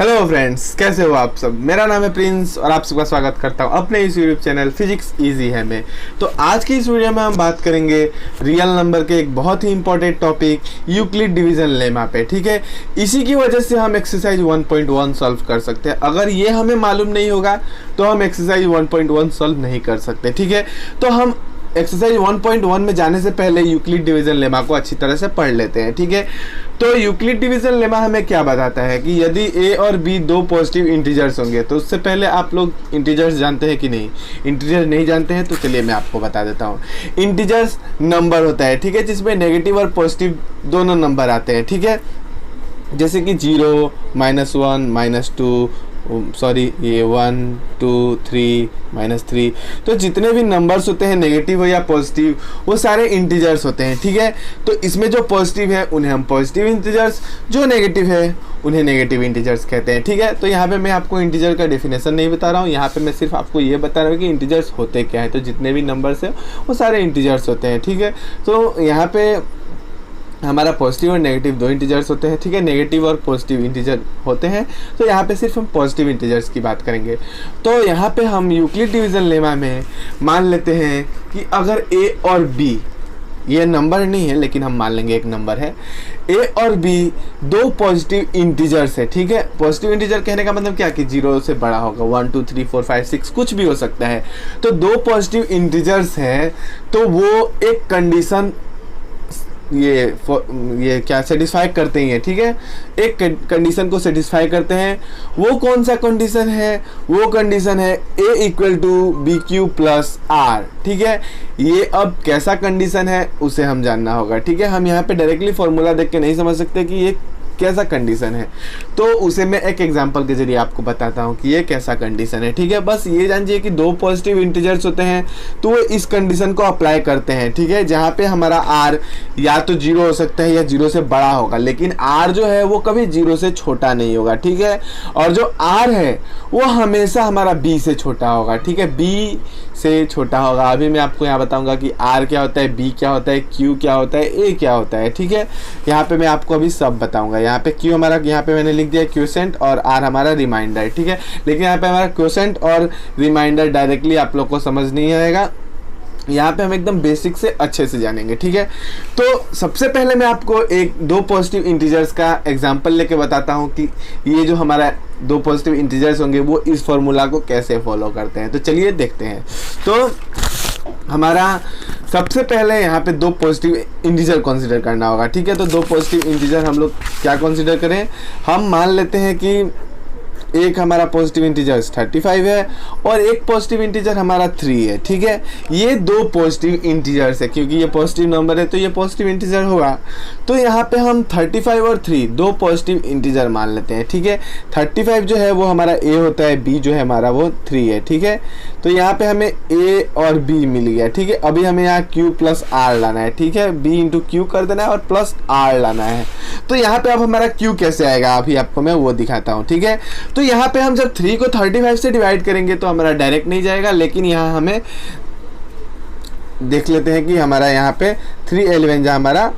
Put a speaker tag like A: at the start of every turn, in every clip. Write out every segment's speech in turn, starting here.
A: Hello friends, कैसे हो आप सब। मेरा नाम है प्रिंस और आप सबका स्वागत करता हूं अपने इस यूट्यूब चैनल फिजिक्स इजी है में। तो आज की इस वीडियो में हम बात करेंगे रियल नंबर के एक बहुत ही important topic Euclid division lemma पे। ठीक है, इसी की वजह से हम एक्सरसाइज 1.1 सॉल्व कर सकते हैं। अगर ये हमें मालूम नहीं होगा तो हम एक्सरसाइज 1.1 सॉल्व नहीं कर सकते। ठीक है, तो हम एक्सरसाइज 1.1 में जाने से पहले यूक्लिड डिवीजन लेमा को अच्छी तरह से पढ़ लेते हैं। ठीक है, तो यूक्लिड डिवीजन लेमा हमें क्या बताता है कि यदि a और b दो पॉजिटिव इंटीजर्स होंगे, तो उससे पहले आप लोग इंटीजर्स जानते हैं कि नहीं। इंटीजर्स नहीं जानते हैं तो चलिए मैं आपको बता देता हूँ। इंटीजर्स नंबर होता है, ठीक है, जिसमें नेगेटिव और पॉजिटिव दोनों नंबर आते हैं। ठीक है, जैसे कि 0, -1, -2, सॉरी ये 1, 2, 3, -3। तो जितने भी नंबर्स होते हैं नेगेटिव हो या पॉजिटिव, वो सारे इंटीजर्स होते हैं। ठीक है, तो इसमें जो पॉजिटिव है उन्हें हम पॉजिटिव इंटीजर्स, जो नेगेटिव है उन्हें नेगेटिव इंटीजर्स कहते हैं। ठीक है, तो यहाँ पे मैं आपको इंटीजर का डेफिनेशन नहीं बता रहा हूँ, यहाँ पे मैं सिर्फ आपको ये बता रहा हूँ कि इंटीजर्स होते क्या है। तो जितने भी नंबर्स हैं वो सारे इंटीजर्स होते हैं। ठीक है, तो यहाँ पे हमारा पॉजिटिव और नेगेटिव दो इंटीजर्स होते हैं। ठीक है, नेगेटिव और पॉजिटिव इंटीजर होते हैं। तो यहाँ पे सिर्फ हम पॉजिटिव इंटीजर्स की बात करेंगे। तो यहाँ पे हम यूक्लिड डिवीजन लेमा में मान लेते हैं कि अगर a और b, ये नंबर नहीं है लेकिन हम मान लेंगे एक नंबर है, a और b दो पॉजिटिव इंटीजर्स है। ठीक है, पॉजिटिव इंटीजर कहने का मतलब क्या कि 0 से बड़ा होगा, 1, 2, 3, 4, 5, 6 कुछ भी हो सकता है। तो दो पॉजिटिव इंटीजर्स हैं तो वो एक कंडीशन ये क्या सेटिस्फाई करते ही हैं। ठीक है, एक कंडीशन को सेटिस्फाई करते हैं। वो कौन सा कंडीशन है? वो कंडीशन है a = bq + r। ठीक है, ये अब कैसा कंडीशन है उसे हम जानना होगा। ठीक है, हम यहाँ पे डायरेक्टली फॉर्मूला देख के नहीं समझ सकते कि ये कैसा कंडीशन है, तो उसे मैं एक एग्जांपल के जरिए आपको बताता हूँ कि ये कैसा कंडीशन है। ठीक है, बस ये जानिए कि दो पॉजिटिव इंटीजर्स होते हैं तो वो इस कंडीशन को अप्लाई करते हैं। ठीक है, जहाँ पे हमारा r या तो 0 हो सकता है या 0 से बड़ा होगा, लेकिन r जो है वो कभी 0 से छोटा नहीं होगा। ठीक है, और जो r है वो हमेशा हमारा b से छोटा होगा। ठीक है, b से छोटा होगा। अभी मैं आपको यहाँ बताऊंगा कि r क्या होता है, b क्या होता है, q क्या होता है, a क्या होता है। ठीक है, यहाँ पे मैं आपको अभी सब बताऊंगा। यहाँ पे q हमारा, यहाँ पे मैंने लिख दिया क्वोशेंट और r हमारा रिमाइंडर। ठीक है, लेकिन यहाँ पे हमारा क्वोशेंट और रिमाइंडर डायरेक्टली आप लोग को समझ नहीं आएगा, यहाँ पे हम एकदम बेसिक से अच्छे से जानेंगे। ठीक है, तो सबसे पहले मैं आपको दो पॉजिटिव इंटीजर्स का एग्जांपल लेके बताता हूँ कि ये जो हमारा दो पॉजिटिव इंटीजर्स होंगे वो इस फॉर्मूला को कैसे फॉलो करते हैं। तो चलिए देखते हैं। तो हमारा सबसे पहले यहाँ पे दो पॉजिटिव इंटीजर कंसीडर करना होगा। ठीक है, तो दो पॉजिटिव इंटीजर हम लोग क्या कंसीडर करें, हम मान लेते हैं कि एक हमारा पॉजिटिव इंटीजर 35 है और एक पॉजिटिव इंटीजर हमारा 3 है। ठीक है, ये दो पॉजिटिव इंटीजर्स है, क्योंकि ये पॉजिटिव नंबर है तो ये पॉजिटिव इंटीजर होगा। तो यहाँ पे हम 35 और 3 दो पॉजिटिव इंटीजर मान लेते हैं। ठीक है, 35 जो है वो हमारा a होता है, b जो है हमारा वो 3 है। ठीक है, तो यहाँ पे हमें a और b मिल गया। ठीक है, अभी हमें यहाँ q + r लाना है। ठीक है, b × q कर देना है और प्लस r लाना है। तो यहाँ पे अब हमारा q कैसे आएगा अभी आपको मैं वो दिखाता हूँ। ठीक है, तो यहाँ पे हम जब 3 को 35 से डिवाइड करेंगे तो हमारा डायरेक्ट नहीं जाएगा, लेकिन यहाँ हमें देख लेते हैं कि हमारा यहाँ पे 3 11 जहाँ हमारा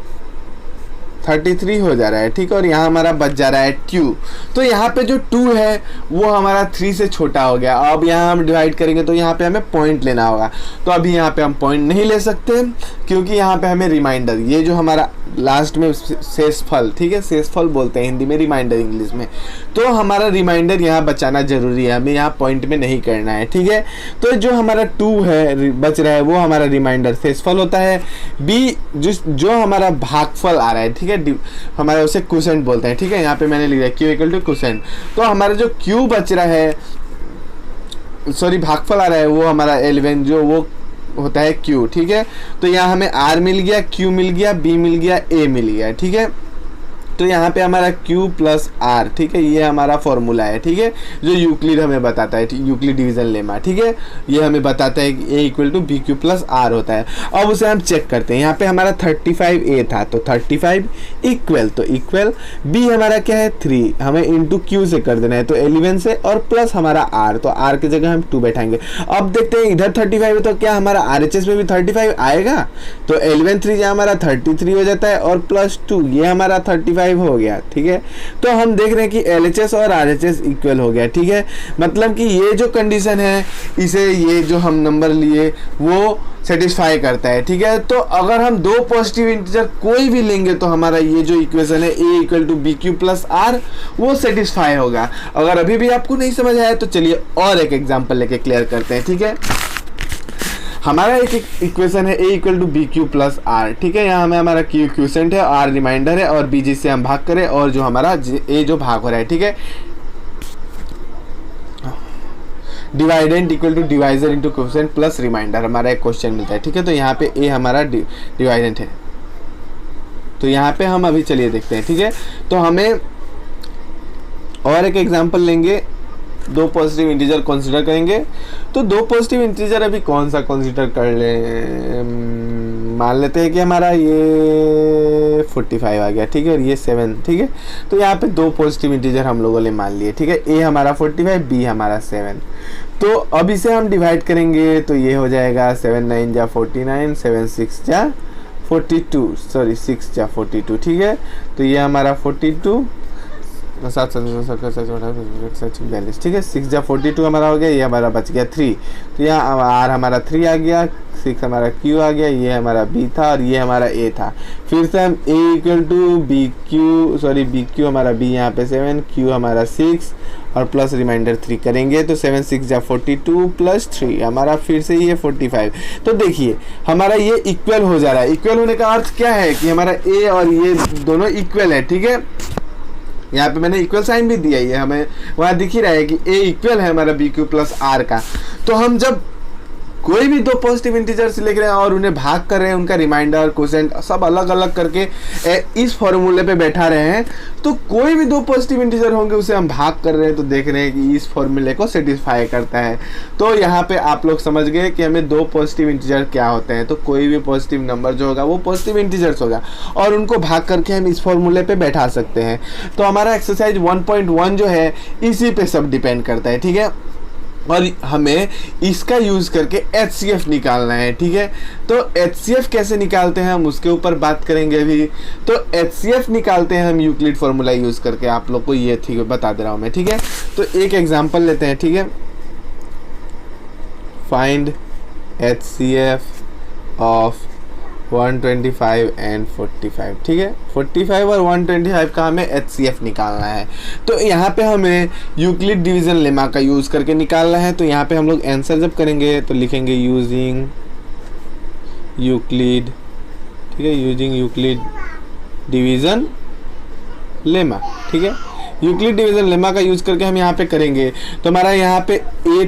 A: 33 हो जा रहा है। ठीक है, और यहाँ हमारा बच जा रहा है 2। तो यहाँ पे जो 2 है वो हमारा 3 से छोटा हो गया। अब यहाँ हम डिवाइड करेंगे तो यहाँ पे हमें पॉइंट लेना होगा। तो अभी यहाँ पे हम पॉइंट नहीं ले सकते क्योंकि यहाँ पे हमें रिमाइंडर, ये जो हमारा लास्ट में शेषफल, ठीक है, शेषफल बोलते हैं हिंदी में, रिमाइंडर इंग्लिश में, तो हमारा रिमाइंडर यहाँ बचाना जरूरी है, हमें यहाँ पॉइंट में नहीं करना है। ठीक है, तो जो हमारा 2 है बच रहा है वो हमारा रिमाइंडर शेषफल होता है। b जो हमारा भागफल आ रहा है, ठीक है, हमारा उसे क्वोशेंट बोलते हैं। ठीक है, यहाँ पे मैंने लिखा है q = क्वोशेंट। तो हमारा जो q बच रहा है, सॉरी भागफल आ रहा है, वो हमारा 11 जो वो होता है q। ठीक है, तो यहाँ हमें r मिल गया, q मिल गया, b मिल गया, a मिल गया। ठीक है, तो यहाँ पे हमारा q + r, ठीक है, ये हमारा फॉर्मूला है। ठीक है, जो यूक्लिड हमें बताता है, यूक्लिड डिवीजन लेमा। ठीक है, ये हमें बताता है कि a = bq + r होता है। अब उसे हम चेक करते हैं। यहाँ पे हमारा 35a था तो 35 इक्वल, तो इक्वल b हमारा क्या है 3, हमें इंटू q से कर देना है तो 11 से, और प्लस हमारा r, तो r की जगह हम 2 बैठाएंगे। अब देखते हैं इधर 35 है तो क्या हमारा RHS में भी 35 आएगा, तो 11 3 हमारा 33 हो जाता है और +2 ये हमारा 35 75 हो गया, ठीक है। तो हम देख रहे हैं कि LHS और RHS इक्वल हो गया, ठीक है। मतलब कि ये जो कंडीशन है इसे ये जो हम नंबर लिए वो सेटिस्फाई करता है, ठीक है। तो अगर हम दो पॉजिटिव इंटीजर कोई भी लेंगे तो हमारा ये जो इक्वेशन है a equal to B Q plus R वो सेटिस्फाई होगा। अगर अभी भी आपको नहीं समझ आया तो चलिए और एक एग्जांपल लेके क्लियर करते हैं, ठीक है। हमारा एक इक्वेशन है a equal to B Q plus R, ठीक है। यहाँ हमें हमारा q क्यूसेंट है, r रिमाइंडर है और b जिससे हम भाग करें और जो हमारा a जो भाग हो रहा है, ठीक है। Dividend equal to divisor into quotient plus remainder हमारा एक क्वेश्चन मिलता है, ठीक है। तो यहाँ पे a हमारा डिवाइडेंट है, तो यहाँ पे हम अभी चलिए देखते हैं, ठीक है। तो हमें और एक एग्जांपल लेंगे, दो पॉजिटिव इंटीजर कंसीडर करेंगे। तो दो पॉजिटिव इंटीजर अभी कौन सा कंसीडर कर ले, मान लेते हैं कि हमारा ये 45 आ गया, ठीक है, और ये 7, ठीक है। तो यहाँ पे दो पॉजिटिव इंटीजर हम लोगों ने मान लिए, ठीक है। a हमारा 45, b हमारा 7। तो अब इसे हम डिवाइड करेंगे तो ये हो जाएगा 7 9 जा 49, 7 6 जा 42, सॉरी 6 जा 42, ठीक है। तो ये हमारा 42 42, ठीक है। 6 जा 42 हमारा हो गया, ये हमारा बच गया 3। तो यहाँ r हमारा 3 आ गया, 6 हमारा q आ गया, ये हमारा b था और ये हमारा a था। फिर से हम a equal to B Q, sorry B Q हमारा b यहाँ पे 7, q हमारा 6 और प्लस रिमाइंडर 3 करेंगे तो 7 6 जा 42 प्लस 3 हमारा फिर से ये 45। तो देखिए हमारा ये इक्वल हो जा रहा है। इक्वल होने का अर्थ क्या है कि हमारा a और ये दोनों इक्वल है, ठीक है। यहाँ पे मैंने इक्वल साइन भी दिया, ये हमें वहाँ दिख ही रहा है कि a इक्वल है हमारा बी क्यू प्लस आर का। तो हम जब कोई भी दो पॉजिटिव इंटीजर्स लिख रहे हैं और उन्हें भाग कर रहे हैं, उनका रिमाइंडर क्वोशिएंट सब अलग अलग करके इस फॉर्मूले पे बैठा रहे हैं, तो कोई भी दो पॉजिटिव इंटीजर होंगे उसे हम भाग कर रहे हैं तो देख रहे हैं कि इस फॉर्मूले को सेटिस्फाई करता है। तो यहाँ पे आप लोग समझ गए कि हमें दो पॉजिटिव इंटीजर क्या होते हैं। तो कोई भी पॉजिटिव नंबर जो होगा वो पॉजिटिव इंटीजर्स होगा और उनको भाग करके हम इस फॉर्मूले पे बैठा सकते हैं। तो हमारा एक्सरसाइज 1.1 जो है इसी पे सब डिपेंड करता है, ठीक है। और हमें इसका यूज़ करके HCF निकालना है, ठीक है। तो HCF कैसे निकालते हैं हम उसके ऊपर बात करेंगे अभी। तो HCF निकालते हैं हम यूक्लिड फार्मूला यूज़ करके, आप लोग को ये ठीक है बता दे रहा हूँ मैं, ठीक है। तो एक एग्जांपल लेते हैं, ठीक है। फाइंड HCF ऑफ 125 एंड 45, ठीक है। 45 और 125 का हमें HCF निकालना है। तो यहाँ पे हमें यूक्लिड डिवीजन लेमा का यूज़ करके निकालना है। तो यहाँ पे हम लोग आंसर जब करेंगे तो लिखेंगे यूजिंग यूक्लिड, ठीक है, यूजिंग यूक्लिड डिवीजन लेमा, ठीक है। यूक्लिड डिवीजन लेमा का यूज़ करके हम यहाँ पे करेंगे तो हमारा यहाँ पे a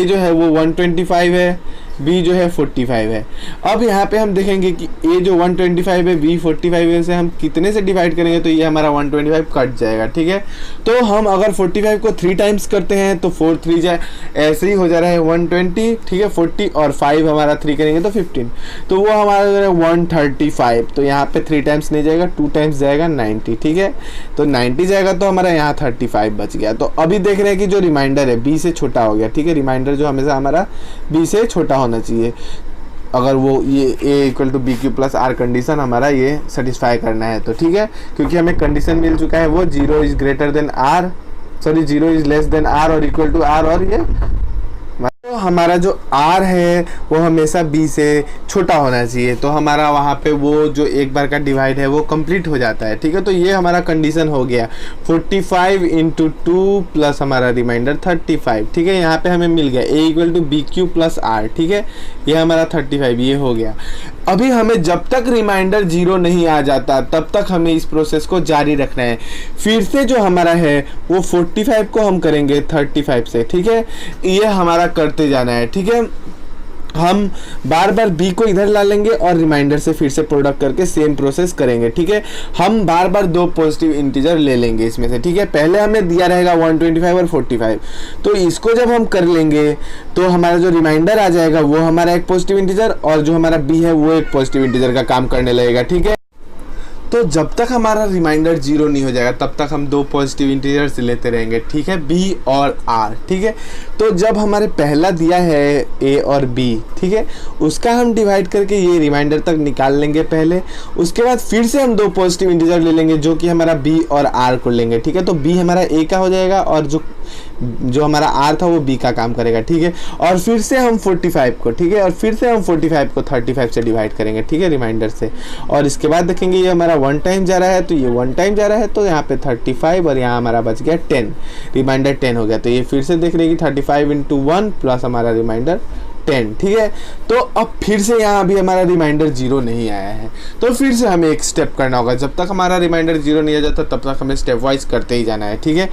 A: जो है वो 125 है, b जो है 45 है। अब यहाँ पे हम देखेंगे कि a जो 125 है, b 45 है, से हम कितने से डिवाइड करेंगे तो ये हमारा 125 कट जाएगा, ठीक है। तो हम अगर 45 को 3 टाइम्स करते हैं तो 4 3 जाए, ऐसे ही हो जा रहा है 120, ठीक है। 40 और 5 हमारा 3 करेंगे तो 15, तो वो हमारा 135। तो यहाँ पे 3 टाइम्स नहीं जाएगा, 2 टाइम्स जाएगा 90, ठीक है। तो 90 जाएगा तो हमारा यहाँ 35 बच गया। तो अभी देख रहे हैं कि जो रिमाइंडर है b से छोटा हो गया, ठीक है। रिमाइंडर जो हमेशा हमारा b से छोटा होना चाहिए अगर वो ये a equal to B Q plus R condition हमारा ये सेटिस्फाई करना है तो, ठीक है। क्योंकि हमें कंडीशन मिल चुका है वो 0 is greater than r, sorry 0 is less than r और इक्वल टू r, और ये तो हमारा जो r है वो हमेशा b से छोटा होना चाहिए। तो हमारा वहाँ पे वो जो एक बार का डिवाइड है वो कंप्लीट हो जाता है, ठीक है। तो ये हमारा कंडीशन हो गया 45 इंटू 2 प्लस हमारा रिमाइंडर 35, ठीक है। यहाँ पे हमें मिल गया a equal to B Q plus R, ठीक है। ये हमारा 35 ये हो गया। अभी हमें जब तक रिमाइंडर 0 नहीं आ जाता तब तक हमें इस प्रोसेस को जारी रखना है। फिर से जो हमारा है वो 45 को हम करेंगे 35 से, ठीक है। ये हमारा करते जाना है, ठीक है। हम बार बार b को इधर ला लेंगे और रिमाइंडर से फिर से प्रोडक्ट करके सेम प्रोसेस करेंगे, ठीक है। हम बार बार दो पॉजिटिव इंटीजर ले लेंगे इसमें से, ठीक है। पहले हमें दिया रहेगा 125 और 45, तो इसको जब हम कर लेंगे तो हमारा जो रिमाइंडर आ जाएगा वो हमारा एक पॉजिटिव इंटीजर और जो हमारा b है वो एक पॉजिटिव इंटीजर का काम करने लगेगा, ठीक है। तो जब तक हमारा रिमाइंडर 0 नहीं हो जाएगा तब तक हम दो पॉजिटिव इंटीजर्स लेते रहेंगे, ठीक है, b और r, ठीक है। तो जब हमारे पहला दिया है a और b, ठीक है, उसका हम डिवाइड करके ये रिमाइंडर तक निकाल लेंगे पहले, उसके बाद फिर से हम दो पॉजिटिव इंटीजर ले लेंगे जो कि हमारा b और r को लेंगे, ठीक है। तो b हमारा a का हो जाएगा और जो हमारा r था वो b का काम करेगा, ठीक है। और फिर से हम 45 को, ठीक है, और फिर से हम 45 को 35 से डिवाइड करेंगे, ठीक है, रिमाइंडर से। और इसके बाद देखेंगे ये हमारा 1 टाइम जा रहा है तो ये 1 टाइम जा रहा है, तो यहाँ पे 35 और यहाँ हमारा बच गया 10, रिमाइंडर 10 हो गया। तो ये फिर से देख रहे हैं कि 35 × 1 प्लस हमारा रिमाइंडर 10, ठीक है। तो अब फिर से यहाँ अभी हमारा रिमाइंडर 0 नहीं आया है, तो फिर से हमें एक स्टेप करना होगा। जब तक हमारा रिमाइंडर 0 नहीं आ जाता तब तक हमें स्टेप वाइज करते ही जाना है, ठीक है।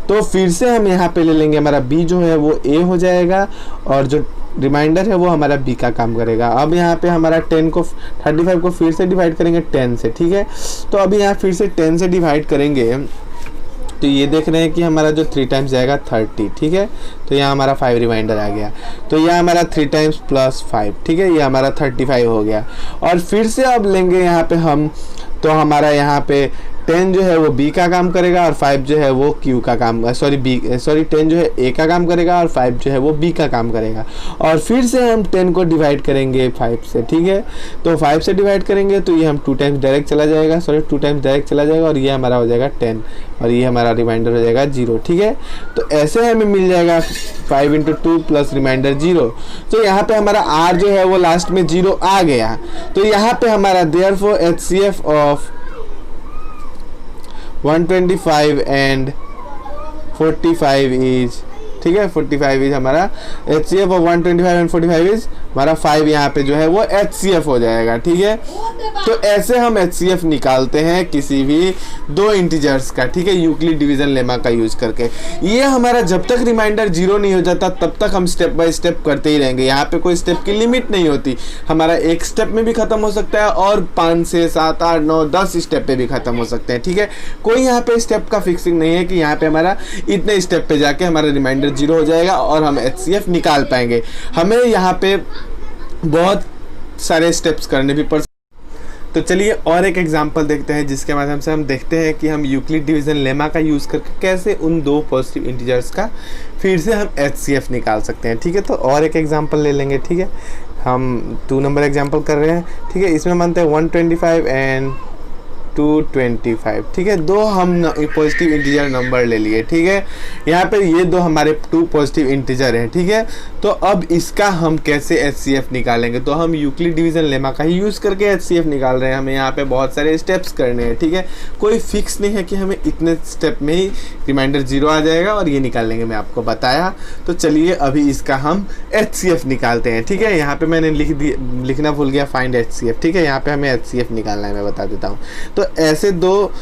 A: तो फिर से हम यहाँ पे ले लेंगे, हमारा b जो है वो a हो जाएगा और जो रिमाइंडर है वो हमारा b का काम करेगा। अब यहाँ पे हमारा 35 को फिर से डिवाइड करेंगे 10 से, ठीक है। तो अभी यहाँ फिर से 10 से डिवाइड करेंगे तो ये देख रहे हैं कि हमारा जो 3 टाइम्स जाएगा 30, ठीक है। तो यहाँ हमारा 5 रिमाइंडर आ गया, तो यह हमारा 3 टाइम्स प्लस 5, ठीक है, ये हमारा 35 हो गया। और फिर से अब लेंगे यहाँ पे हम, तो हमारा यहाँ पे 10 जो है वो b का काम करेगा और 5 जो है वो q का काम, 10 जो है a का काम करेगा और 5 जो है वो b का काम करेगा। और फिर से हम 10 को डिवाइड करेंगे 5 से, ठीक है। तो 5 से डिवाइड करेंगे तो ये हम 2 टाइम्स डायरेक्ट चला जाएगा, और ये हमारा हो जाएगा 10 और ये हमारा रिमाइंडर हो जाएगा 0, ठीक है। तो ऐसे हमें मिल जाएगा 5 × 2 प्लस रिमाइंडर 0। तो यहाँ पे हमारा r जो है वो लास्ट में 0 आ गया। तो यहाँ पे हमारा therefore HCF of 125 and 45 is, ठीक है, 45 इज हमारा HCF ऑफ 125 एंड 45 इज हमारा 5, यहाँ पे जो है वो HCF हो जाएगा, ठीक है। तो ऐसे हम HCF निकालते हैं किसी भी दो इंटीजर्स का, ठीक है, यूक्लिड डिवीजन लेमा का यूज करके। ये हमारा जब तक रिमाइंडर 0 नहीं हो जाता तब तक हम स्टेप बाय स्टेप करते ही रहेंगे। यहाँ पे कोई स्टेप की लिमिट नहीं होती, हमारा एक स्टेप में भी खत्म हो सकता है और 5 से 7 8 9 10 स्टेप पे भी खत्म हो सकते हैं, ठीक है। कोई यहाँ पे स्टेप का फिक्सिंग नहीं है कि यहाँ पे हमारा इतने स्टेप पे जाके हमारा रिमाइंडर 0 हो जाएगा और हम HCF निकाल पाएंगे। हमें यहाँ पे बहुत सारे स्टेप्स करने भी पड़। तो चलिए और एक एग्जांपल देखते हैं जिसके माध्यम से हम देखते हैं कि हम यूक्लिड डिवीजन लेमा का यूज़ करके कैसे उन दो पॉजिटिव इंटीजर्स का फिर से हम HCF निकाल सकते हैं, ठीक है। तो और एक एग्जांपल ले लेंगे, ठीक है, हम 2 नंबर एग्जांपल कर रहे हैं, ठीक है। इसमें मानते हैं 125 एंड 225, ठीक है, दो हम पॉजिटिव इंटीजर नंबर ले लिए, ठीक है। यहाँ पे ये दो हमारे 2 पॉजिटिव इंटीजर हैं, ठीक है। तो अब इसका हम कैसे HCF निकालेंगे, तो हम यूक्लिड डिवीजन लेमा का ही यूज़ करके HCF निकाल रहे हैं। हमें यहाँ पे बहुत सारे स्टेप्स करने हैं, ठीक है, कोई फिक्स नहीं है कि हमें इतने स्टेप में ही रिमाइंडर 0 आ जाएगा और ये निकाल लेंगे, मैं आपको बताया। तो चलिए अभी इसका हम HCF निकालते हैं, ठीक है। यहाँ पे मैंने लिखना भूल गया फाइंड HCF, ठीक है, यहाँ पे हमें HCF निकालना है, मैं बता देता हूँ। तो ऐसे दो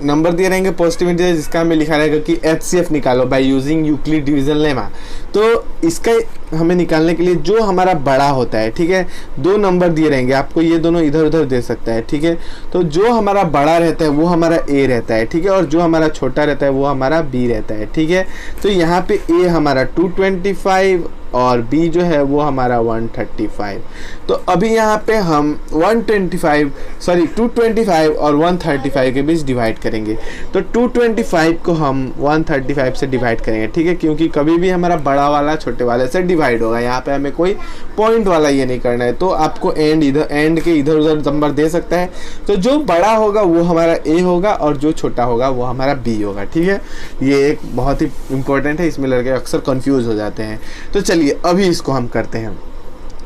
A: नंबर दिए रहेंगे पॉजिटिव इंटीजर जिसका हमें लिखा रहेगा कि HCF निकालो by using Euclid division lemma. तो इसका हमें निकालने के लिए जो हमारा बड़ा होता है, ठीक है, 2 नंबर दिए रहेंगे आपको, ये दोनों इधर उधर दे सकता है, ठीक है। तो जो हमारा बड़ा रहता है वो हमारा A रहता है, ठीक है, और जो हमारा छोटा रहता है वो हमारा B रहता है, ठीक है। तो यहाँ पे A हमारा 225 और B जो है वो हमारा 135। तो अभी यहाँ पे हम 225 और 135 के बीच डिवाइड करेंगे। तो 225 को हम 135 से डिवाइड करेंगे, ठीक है, क्योंकि कभी भी हमारा बड़ा वाला छोटे वाले से डिवाइड होगा। यहाँ पे हमें कोई पॉइंट वाला ये नहीं करना है। तो आपको एंड के इधर उधर नंबर दे सकता है। तो जो बड़ा होगा वो हमारा A होगा और जो छोटा होगा वो हमारा B होगा, ठीक है। ये एक बहुत ही इंपॉर्टेंट है, इसमें लड़के अक्सर कंफ्यूज हो जाते हैं। तो चलिए अभी इसको हम करते हैं।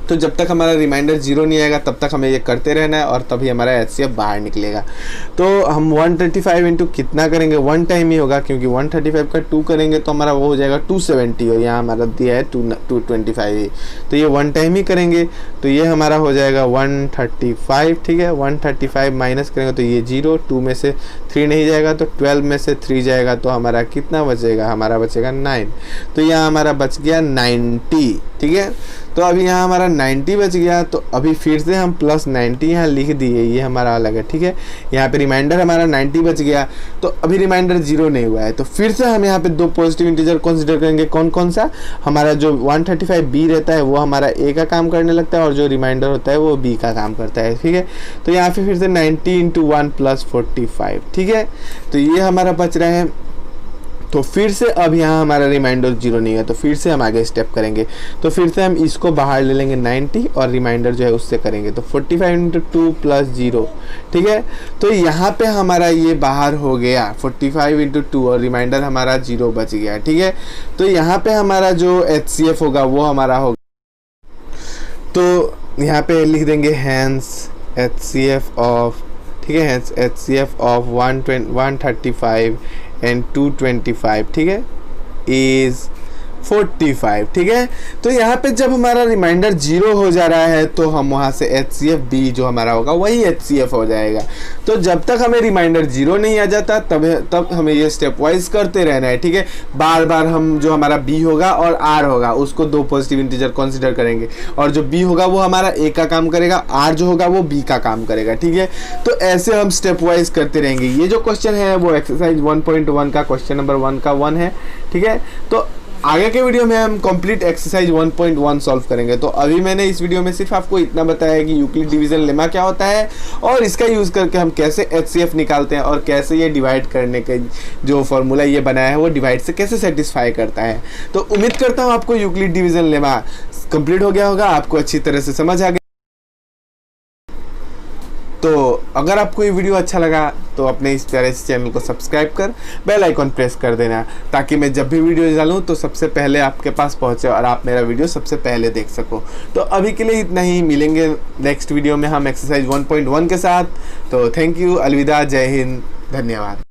A: तो जब तक हमारा रिमाइंडर 0 नहीं आएगा तब तक हमें ये करते रहना है और तभी हमारा HCF बाहर निकलेगा। तो हम 135 इंटू कितना करेंगे, 1 टाइम ही होगा, क्योंकि 135 का 2 करेंगे तो हमारा वो हो जाएगा 270 और यहाँ हमारा दिया है 225, तो ये 1 टाइम ही करेंगे। तो ये हमारा हो जाएगा 135, ठीक है। 135 माइनस करेंगे तो ये 0, 2 में से 3 नहीं जाएगा तो 12 में से 3 जाएगा तो हमारा कितना बचेगा, हमारा बचेगा 9। तो यहाँ हमारा बच गया 90, ठीक है। तो अभी यहाँ हमारा 90 बच गया, तो अभी फिर से हम प्लस 90 यहाँ लिख दिए, ये हमारा अलग है, ठीक है। यहाँ पे रिमाइंडर हमारा 90 बच गया, तो अभी रिमाइंडर 0 नहीं हुआ है, तो फिर से हम यहाँ पे दो पॉजिटिव इंटीजर कंसीडर करेंगे। कौन कौन सा? हमारा जो 135b रहता है वो हमारा a का काम करने लगता है, और जो रिमाइंडर होता है वो b का काम करता है, ठीक है। तो यहाँ पे फिर से 90 × 1 + 45, ठीक है। तो ये हमारा बच रहे हैं। तो फिर से अब यहाँ हमारा रिमाइंडर 0 नहीं है, तो फिर से हम आगे स्टेप करेंगे। तो फिर से हम इसको बाहर ले लेंगे 90, और रिमाइंडर जो है उससे करेंगे, तो 45 × 2 + 0, ठीक है। तो यहाँ पे हमारा ये बाहर हो गया 45 × 2, और रिमाइंडर हमारा 0 बच गया, ठीक है। तो यहाँ पे हमारा जो HCF होगा वो हमारा होगा, तो यहाँ पे लिख देंगे हैंस HCF ऑफ, ठीक है, हैंस HCF ऑफ 135 and 225, ठीक है, इज 45, ठीक है। तो यहाँ पे जब हमारा रिमाइंडर 0 हो जा रहा है, तो हम वहाँ से HCF B जो हमारा होगा वही HCF हो जाएगा। तो जब तक हमें रिमाइंडर 0 नहीं आ जाता तब हमें ये स्टेप वाइज करते रहना है, ठीक है। बार बार हम जो हमारा B होगा और R होगा उसको दो पॉजिटिव इंटीजर कंसीडर करेंगे, और जो B होगा वो हमारा A का काम करेगा, R जो होगा वो B का काम करेगा, ठीक है। तो ऐसे हम स्टेप वाइज करते रहेंगे। ये जो क्वेश्चन है वो एक्सरसाइज 1.1 का क्वेश्चन नंबर 1 का 1 है, ठीक है। तो आगे के वीडियो में हम कंप्लीट एक्सरसाइज 1.1 सॉल्व करेंगे। तो अभी मैंने इस वीडियो में सिर्फ आपको इतना बताया कि यूक्लिड डिवीजन लेमा क्या होता है, और इसका यूज़ करके हम कैसे HCF निकालते हैं, और कैसे ये डिवाइड करने के जो फॉर्मूला ये बनाया है वो डिवाइड से कैसे सेटिस्फाई करता है। तो उम्मीद करता हूँ आपको यूक्लिड डिवीजन लेमा कंप्लीट हो गया होगा, आपको अच्छी तरह से समझ आ गया। तो अगर आपको ये वीडियो अच्छा लगा तो अपने इस प्यारे से चैनल को सब्सक्राइब कर बेल आइकॉन प्रेस कर देना, ताकि मैं जब भी वीडियो डालूँ तो सबसे पहले आपके पास पहुँचे और आप मेरा वीडियो सबसे पहले देख सको। तो अभी के लिए इतना ही, मिलेंगे नेक्स्ट वीडियो में हम एक्सरसाइज 1.1 के साथ। तो थैंक यू, अलविदा, जय हिंद, धन्यवाद।